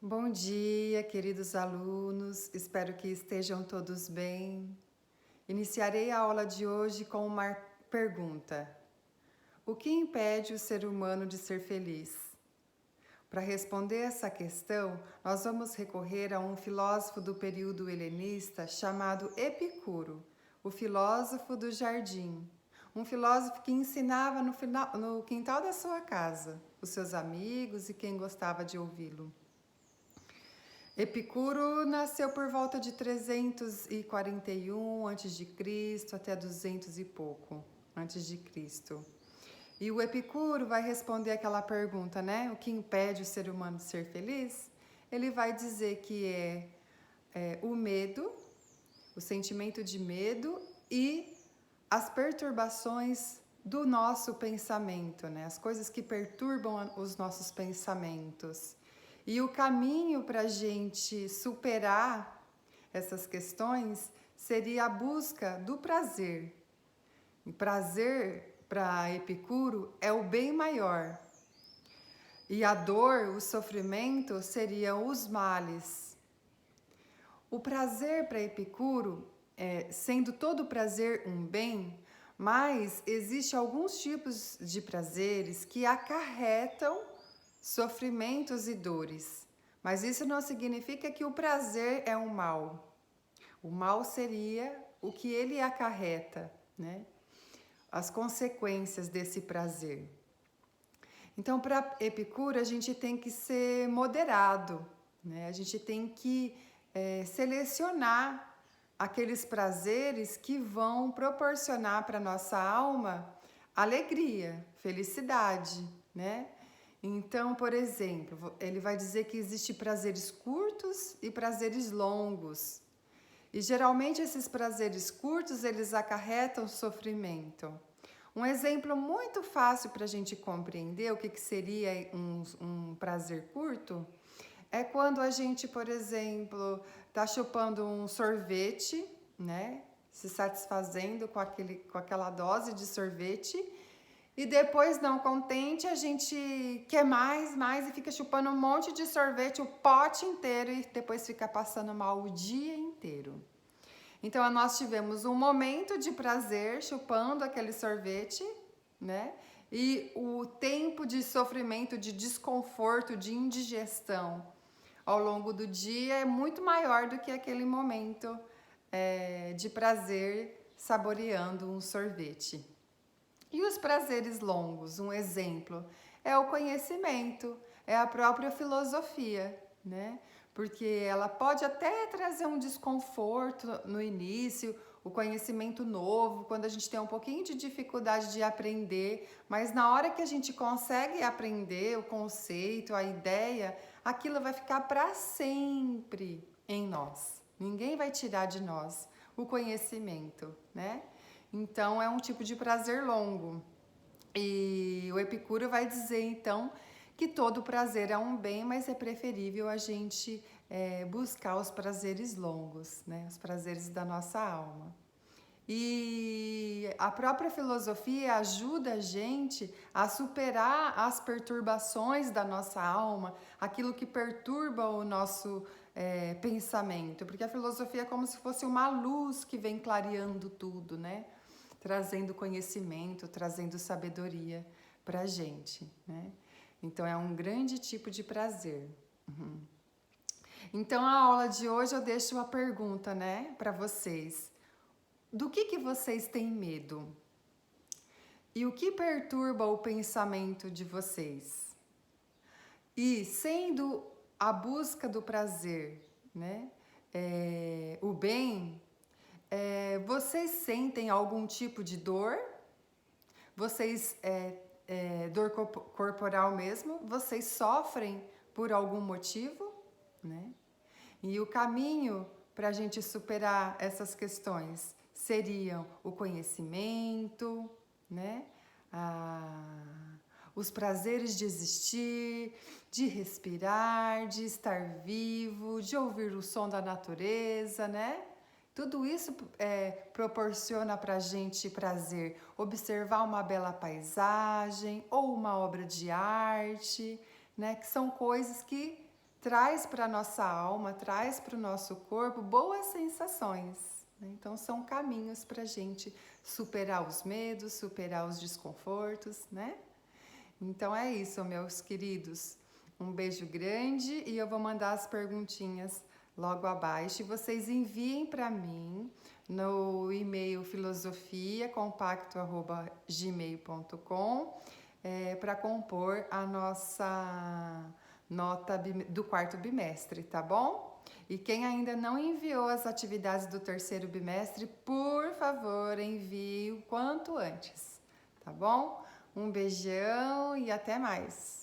Bom dia, queridos alunos. Espero que estejam todos bem. Iniciarei a aula de hoje com uma pergunta: o que impede o ser humano de ser feliz? Para responder essa questão, nós vamos recorrer a um filósofo do período helenista chamado Epicuro, o filósofo do jardim. Um filósofo que ensinava no quintal da sua casa, os seus amigos e quem gostava de ouvi-lo. Epicuro nasceu por volta de 341 a.C. até 200 e pouco antes de Cristo. E o Epicuro vai responder aquela pergunta, né? O que impede o ser humano de ser feliz? Ele vai dizer que é o medo, o sentimento de medo e as perturbações do nosso pensamento, né? As coisas que perturbam os nossos pensamentos. E o caminho para a gente superar essas questões seria a busca do prazer. E prazer, para Epicuro, é o bem maior. E a dor, o sofrimento, seriam os males. O prazer para Epicuro, sendo todo prazer um bem, mas existe alguns tipos de prazeres que acarretam sofrimentos e dores. Mas isso não significa que o prazer é um mal. O mal seria o que ele acarreta, né? As consequências desse prazer. Então, para Epicuro, a gente tem que ser moderado, né? A gente tem que selecionar aqueles prazeres que vão proporcionar para nossa alma alegria, felicidade, né? Então, por exemplo, ele vai dizer que existe prazeres curtos e prazeres longos. E geralmente esses prazeres curtos, eles acarretam sofrimento. Um exemplo muito fácil para a gente compreender o que seria um prazer curto é quando a gente, por exemplo, está chupando um sorvete, né? Se satisfazendo com aquela dose de sorvete. E depois, não contente, a gente quer mais e fica chupando um monte de sorvete, o pote inteiro, e depois fica passando mal o dia inteiro. Então, nós tivemos um momento de prazer chupando aquele sorvete, né? E o tempo de sofrimento, de desconforto, de indigestão ao longo do dia é muito maior do que aquele momento de prazer saboreando um sorvete. E os prazeres longos, um exemplo, é o conhecimento, é a própria filosofia, né? Porque ela pode até trazer um desconforto no início, o conhecimento novo, quando a gente tem um pouquinho de dificuldade de aprender, mas na hora que a gente consegue aprender o conceito, a ideia, aquilo vai ficar para sempre em nós. Ninguém vai tirar de nós o conhecimento, né? Então, é um tipo de prazer longo. E o Epicuro vai dizer, então, que todo prazer é um bem, mas é preferível a gente buscar os prazeres longos, né? Os prazeres da nossa alma. E a própria filosofia ajuda a gente a superar as perturbações da nossa alma, aquilo que perturba o nosso pensamento, porque a filosofia é como se fosse uma luz que vem clareando tudo, né? Trazendo conhecimento, trazendo sabedoria para a gente, né? Então é um grande tipo de prazer. Uhum. Então a aula de hoje eu deixo uma pergunta, né, para vocês. Do que vocês têm medo? E o que perturba o pensamento de vocês? E sendo a busca do prazer, né, o bem, vocês sentem algum tipo de dor? Vocês, dor corporal mesmo? Vocês sofrem por algum motivo, né? E o caminho para a gente superar essas questões seriam o conhecimento, né? Os prazeres de existir, de respirar, de estar vivo, de ouvir o som da natureza, né? Tudo isso proporciona para a gente prazer. Observar uma bela paisagem ou uma obra de arte, né? Que são coisas que traz para a nossa alma, traz para o nosso corpo boas sensações. Né? Então, são caminhos para a gente superar os medos, superar os desconfortos, né? Então, é isso, meus queridos. Um beijo grande e eu vou mandar as perguntinhas logo abaixo. E vocês enviem para mim no e-mail filosofiacompacto@gmail.com para compor a nossa nota do quarto bimestre, tá bom? E quem ainda não enviou as atividades do terceiro bimestre, por favor, envie o quanto antes, tá bom? Um beijão e até mais!